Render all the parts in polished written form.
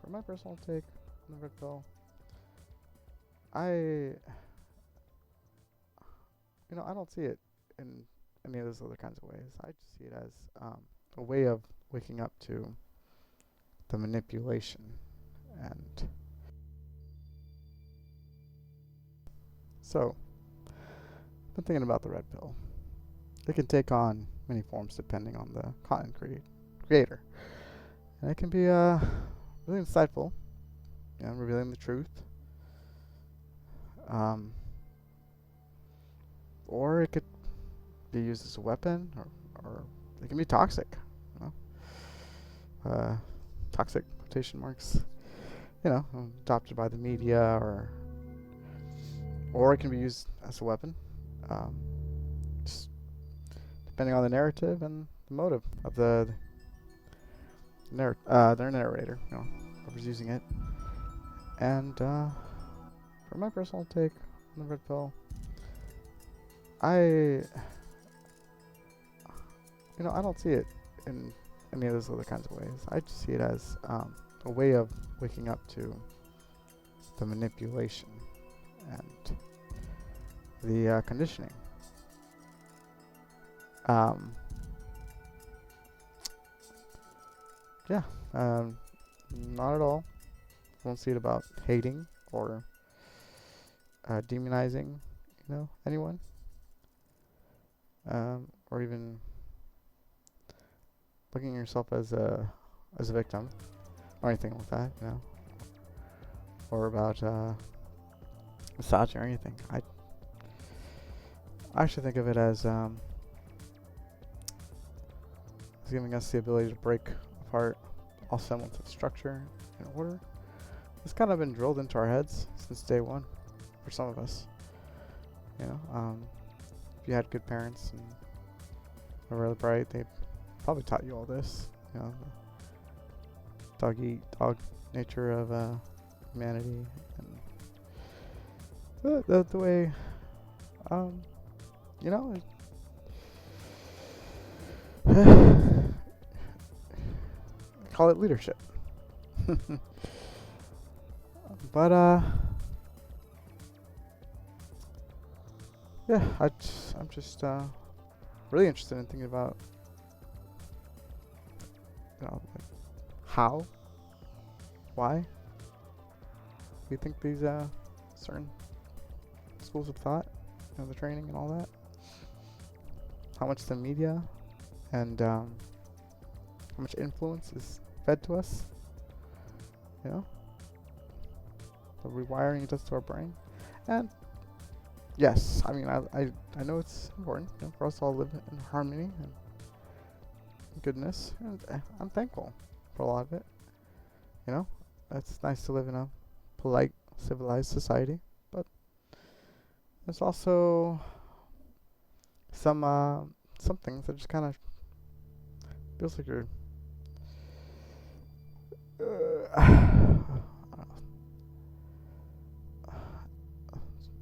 For my personal take on the Redpill, I I don't see it in any of those other kinds of ways. I just see it as a way of waking up to the manipulation. And so, I've been thinking about the red pill. It can take on many forms depending on the content creator. And it can be really insightful, revealing the truth. Um, or it could be used as a weapon, or it can be toxic. You toxic quotation marks. Adopted by the media, or it can be used as a weapon. Um, just depending on the narrative and the motive of their narrator, whoever's using it. And for my personal take on the red pill, I don't see it in any of those other kinds of ways. I just see it as a way of waking up to the manipulation and the conditioning. Yeah, not at all. I don't see it about hating or demonizing, anyone, or even looking at yourself as a victim or anything like that, or about misogyny or anything. I actually think of it as giving us the ability to break apart all semblance of structure and order. It's kind of been drilled into our heads since day one for some of us. If you had good parents and were really bright, they probably taught you all this. The dog eat dog nature of humanity, and the way call it leadership. But yeah, I'm just really interested in thinking about like how, why we think these certain schools of thought, the training and all that, how much the media and how much influence is fed to us, the rewiring it does to our brain. And yes, I mean, I know it's important, for us to all live in harmony and goodness, and I'm thankful for a lot of it. It's nice to live in a polite, civilized society, but there's also some things that just kind of feels like you're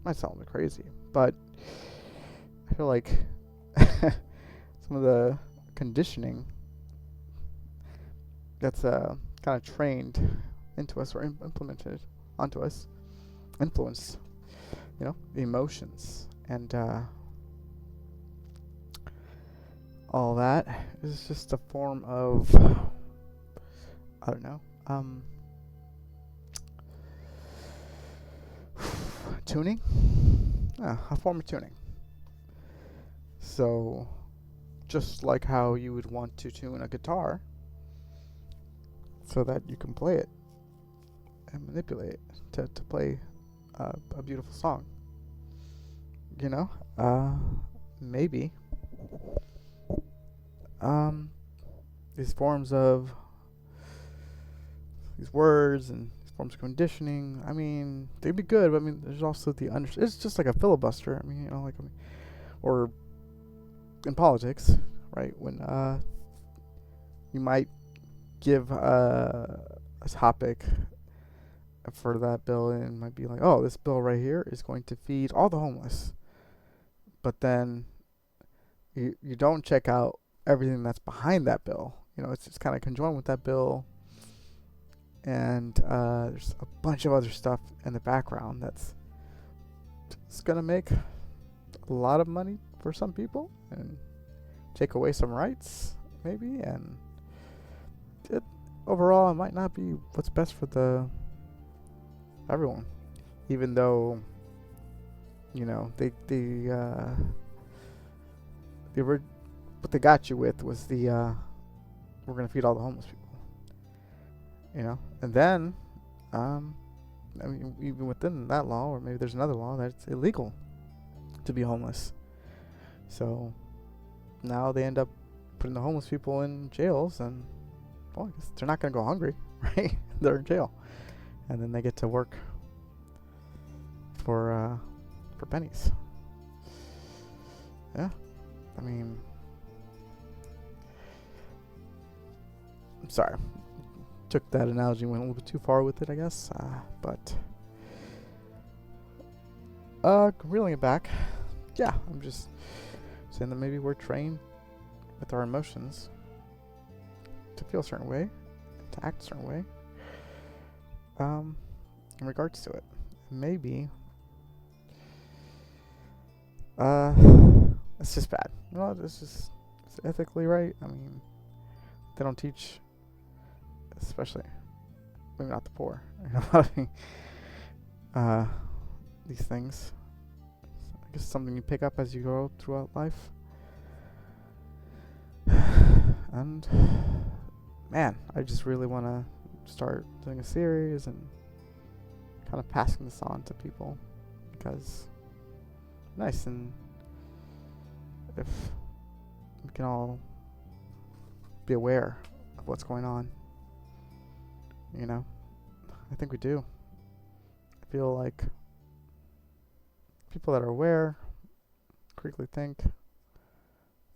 might sound a bit crazy, but I feel like some of the conditioning that's kind of trained into us or implemented onto us, influence, the emotions and all that is just a form of, I don't know, tuning. A form of tuning. So, just like how you would want to tune a guitar so that you can play it and manipulate it to play a beautiful song. Maybe these forms of these words and these forms of conditioning, I mean, they'd be good, but there's also it's just like a filibuster. Or in politics, right? When you might give a topic for that bill, and it might be like, oh, this bill right here is going to feed all the homeless. But then you don't check out everything that's behind that bill. It's just kind of conjoined with that bill, and there's a bunch of other stuff in the background that's gonna make a lot of money for some people and take away some rights, maybe, and it overall it might not be what's best for the everyone, even though what they got you with was we're gonna feed all the homeless people, and then I mean, even within that law, or maybe there's another law that it's illegal to be homeless. So now they end up putting the homeless people in jails, and well, I guess they're not gonna go hungry, right? They're in jail, and then they get to work for pennies. Yeah, I mean, I'm sorry, took that analogy, went a little bit too far with it, I guess. But reeling it back, yeah, I'm just saying that maybe we're trained with our emotions to feel a certain way, to act a certain way, in regards to it. Maybe it's just bad. It's ethically right. I mean, they don't teach, especially maybe not the poor, these things. I guess something you pick up as you go throughout life. And man, I just really want to start doing a series and kind of passing this on to people, because nice, and if we can all be aware of what's going on, I think we do. I feel like people that are aware, critically think,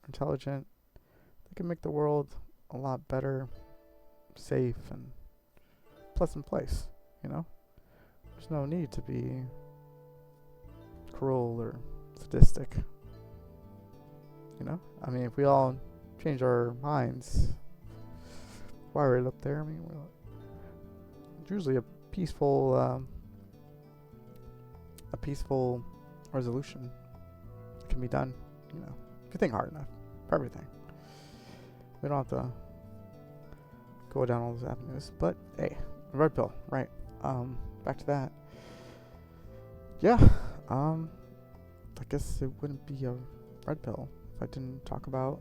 intelligent, they can make the world a lot better, safe, and pleasant place. There's no need to be cruel or sadistic. I mean, if we all change our minds, wire it up there. I mean, it's usually a peaceful resolution can be done. If you think hard enough for everything. We don't have to go down all those avenues. But hey, red pill, right? Back to that. Yeah. I guess it wouldn't be a red pill if I didn't talk about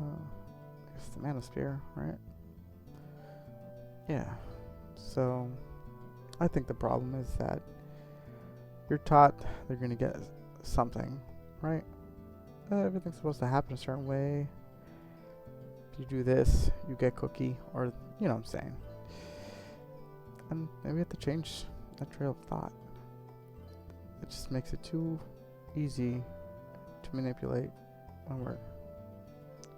I guess the manosphere, right? Yeah. So I think the problem is that you're taught they're gonna get something, right? Everything's supposed to happen a certain way. If you do this, you get cookie, or you know what I'm saying. And maybe we have to change that trail of thought. It just makes it too easy to manipulate when we're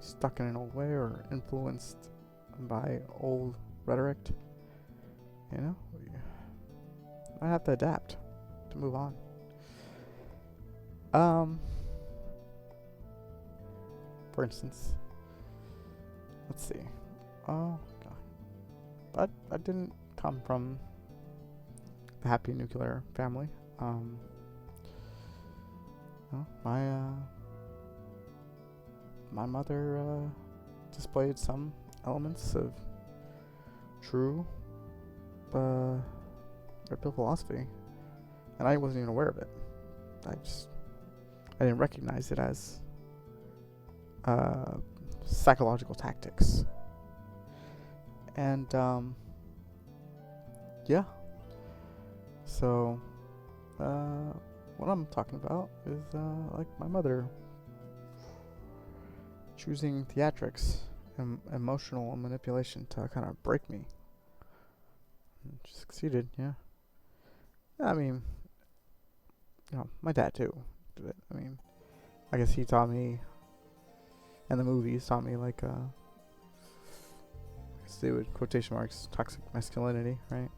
stuck in an old way or influenced by old rhetoric. We might have to adapt to move on. For instance, let's see. Oh God, I didn't come from the happy nuclear family. My mother displayed some elements of true Redpill philosophy, and I wasn't even aware of it. I didn't recognize it as psychological tactics. And yeah. So what I'm talking about is like my mother choosing theatrics and emotional manipulation to kind of break me. And she succeeded, yeah. I mean, my dad too did it. I mean, I guess he taught me, and the movies taught me, like, I guess they would quotation marks toxic masculinity, right?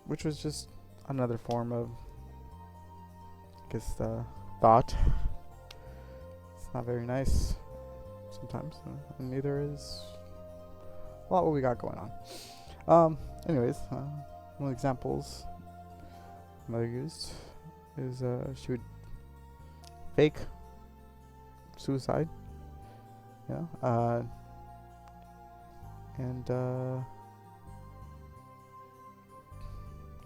Which was just another form of, I guess, thought. It's not very nice sometimes, and neither is a lot what we got going on. Anyways, one of the examples mother used is she would fake suicide, you know, and you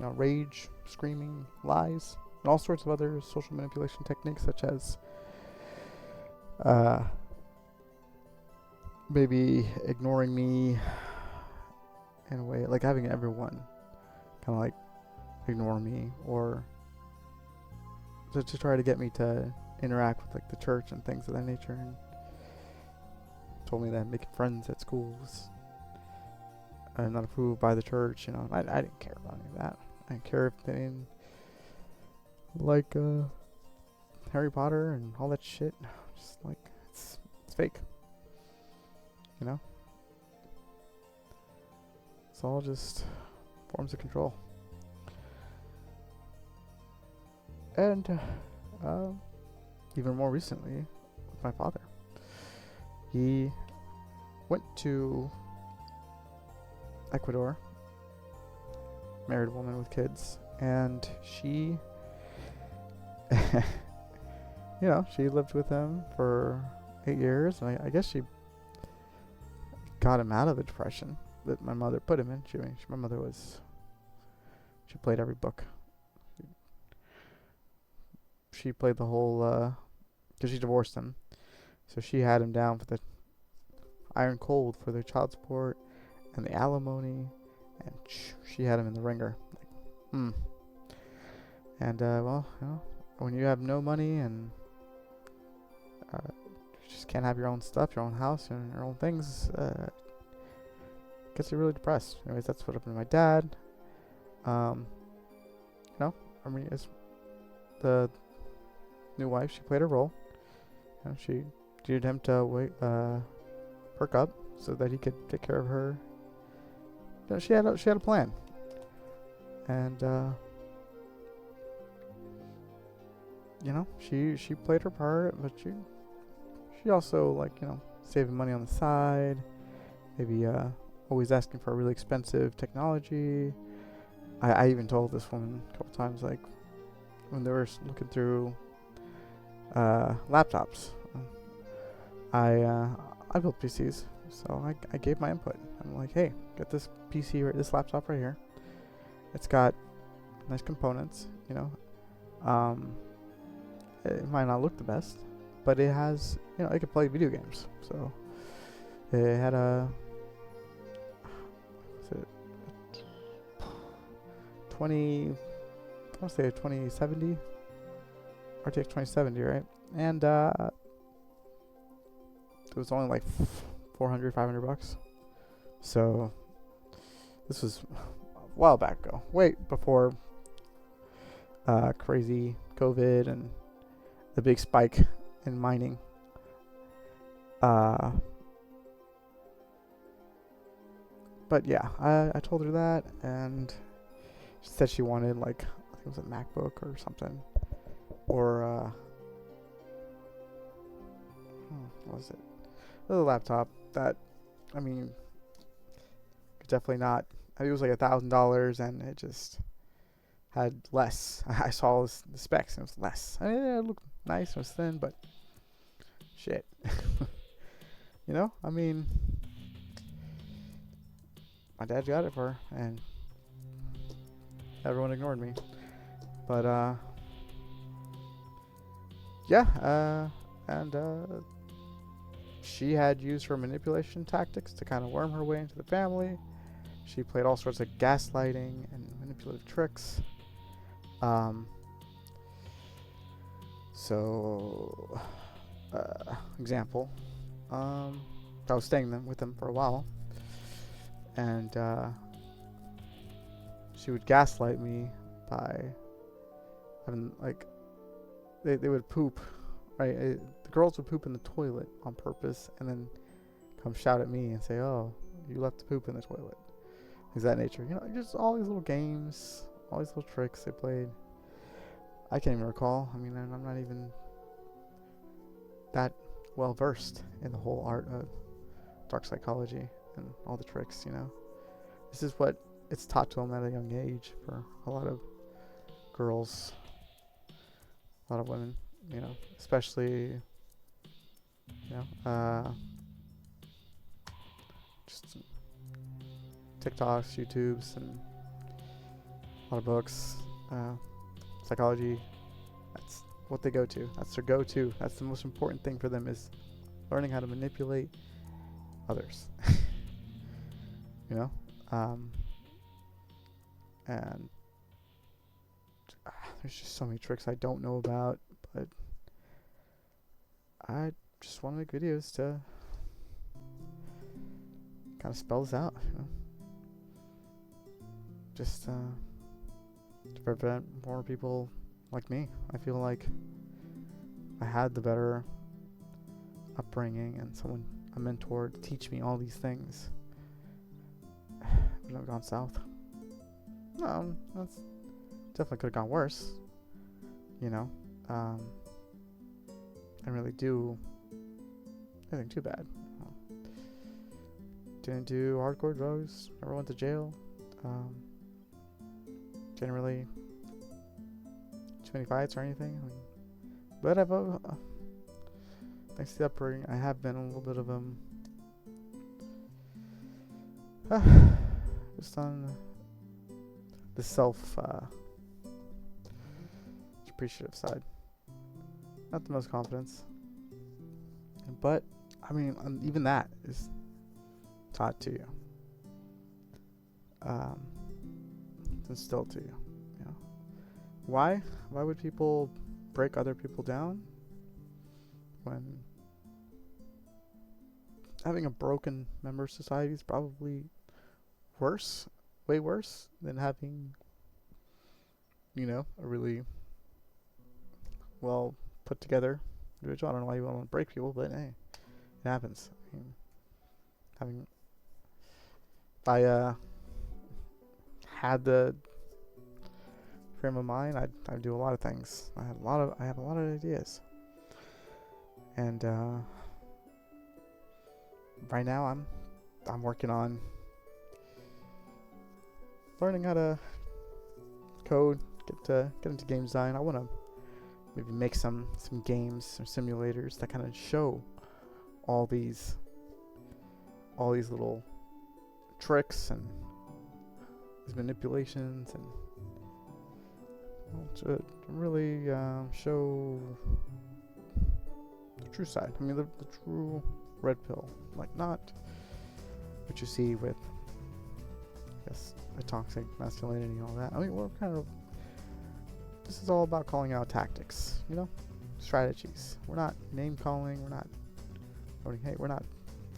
know, rage, screaming, lies, and all sorts of other social manipulation techniques, such as maybe ignoring me in a way, like having everyone kind of like ignore me, or to try to get me to interact with like the church and things of that nature, and told me that making friends at schools are not approved by the church. You know, I didn't care about any of that. I didn't care if they didn't like Harry Potter and all that shit. Just like it's fake. You know, it's all just forms of control. And even more recently, with my father, he went to Ecuador, married woman with kids, and she, you know, she lived with him for 8 years, and I guess she got him out of the depression that my mother put him in. My mother she played every book. She played the whole, because she divorced him, so she had him down for the iron cold for the child support and the alimony, and she had him in the ringer. Like, And well, you know, when you have no money and you just can't have your own stuff, your own house, and your own things, gets you really depressed. Anyways, that's what happened to my dad. You know, I mean, it's the new wife. She played her role. You know, she needed him to perk up so that he could take care of her. You know, she had a plan, and you know, she played her part, but she also, like, you know, saving money on the side, maybe always asking for really expensive technology. I even told this woman a couple times, like, when they were looking through laptops, I built PCs, so I gave my input. I'm like, hey, get this PC, this laptop right here. It's got nice components, you know. It might not look the best, but it has, you know, it could play video games. So it had a 2070 RTX 2070, right? And it was only like $400-500. So this was a while back ago, way before crazy COVID and the big spike in mining. But yeah, I told her that, and she said she wanted, like, I think it was a MacBook or something, or what was it? It was a laptop that, I mean, could definitely not. I think it was like $1,000, and it just had less. I saw the specs, and it was less. I mean, it looked nice, it was thin, but shit. You know, I mean, my dad got it for her, and everyone ignored me. But yeah, and she had used her manipulation tactics to kind of worm her way into the family. She played all sorts of gaslighting and manipulative tricks. So, example, I was staying with them for a while, and she would gaslight me by having, like, they would poop, right? The girls would poop in the toilet on purpose, and then come shout at me and say, "Oh, you left the poop in the toilet." Things of that nature. You know, just all these little games, all these little tricks they played. I can't even recall. I mean, I'm not even that well versed in the whole art of dark psychology and all the tricks. This is what it's taught to them at a young age for a lot of girls, a lot of women, especially, just TikToks, YouTubes, and a lot of books, psychology. That's what they go to. That's their go-to. That's the most important thing for them, is learning how to manipulate others. And there's just so many tricks I don't know about, but I just want to make videos to kind of spell this out, just to prevent more people like me. I feel like I had the better upbringing and a mentor to teach me all these things. Would have gone south. No, that's definitely could have gone worse. I didn't really do anything too bad. Didn't do hardcore drugs. Never went to jail. Didn't really too many fights or anything. But thanks to the upbringing, I have been a little bit of just on the self appreciative side. Not the most confidence, but I mean, even that is taught to you. It's instilled to you. Why would people break other people down when having a broken member society is probably way worse than having a really well put together individual? I don't know why you want to break people, but hey, it happens. I mean, if I had the frame of mind, I'd do a lot of things. I have a lot of ideas, and right now I'm working on learning how to code, get into game design. I want to maybe make some games, some simulators that kind of show all these little tricks and these manipulations, and to really show the true side. I mean, the true red pill, like not what you see with, I guess, the toxic masculinity and all that. I mean, this is all about calling out tactics, strategies. We're not name calling. We're not voting hate. We're not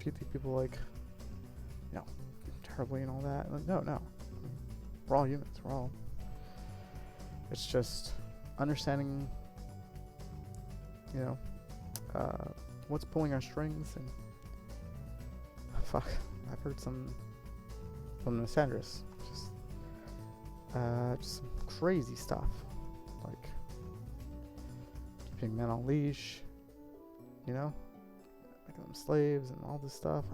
treating people like, terribly and all that. No. We're all humans. It's just understanding, what's pulling our strings. And I've heard some from Sandris, just some crazy stuff, like keeping men on leash, making them slaves and all this stuff.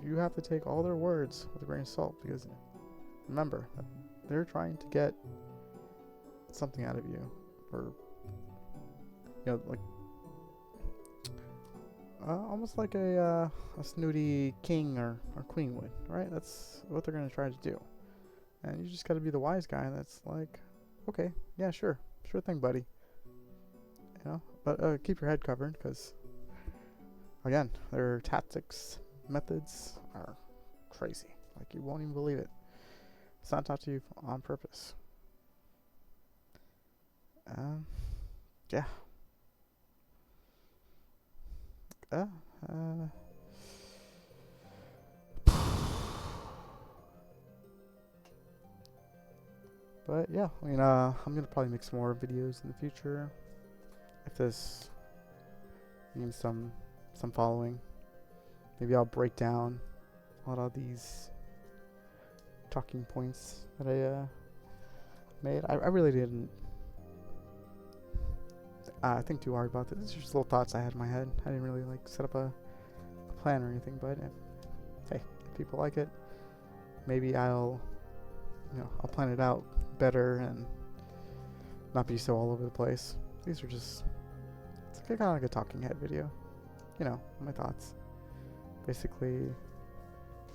You have to take all their words with a grain of salt, because remember, they're trying to get something out of you, or almost like a snooty king or queen would, right? That's what they're going to try to do. And you just got to be the wise guy that's like, okay, yeah, sure thing, buddy. But keep your head covered, because again, their tactics, methods are crazy. Like, you won't even believe it. It's not taught to you on purpose. Yeah. But yeah, I mean, I'm gonna probably make some more videos in the future if this means some following. Maybe I'll break down a lot of these talking points that I made. I really didn't. think too hard about this. It's just little thoughts I had in my head. I didn't really like set up a plan or anything, but hey, if people like it, maybe I'll plan it out better and not be so all over the place. These are just, it's kind of like a talking head video, my thoughts. Basically,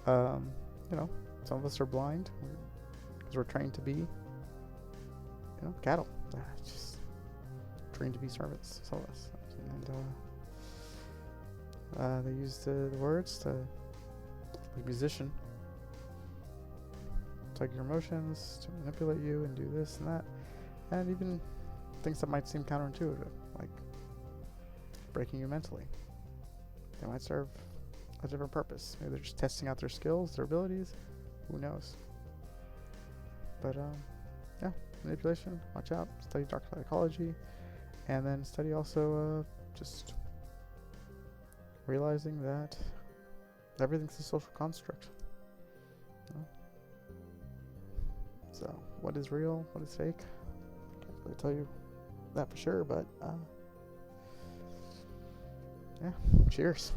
some of us are blind because we're trained to be, cattle. Just trained to be servants, some of us. And they use the words to, like a musician, tug your emotions to manipulate you and do this and that, and even things that might seem counterintuitive, like breaking you mentally. They might serve a different purpose. Maybe they're just testing out their skills, their abilities. Who knows? But yeah, manipulation. Watch out. Study dark psychology, and then study also just realizing that everything's a social construct. So, what is real? What is fake? Can't really tell you that for sure, but yeah. Cheers.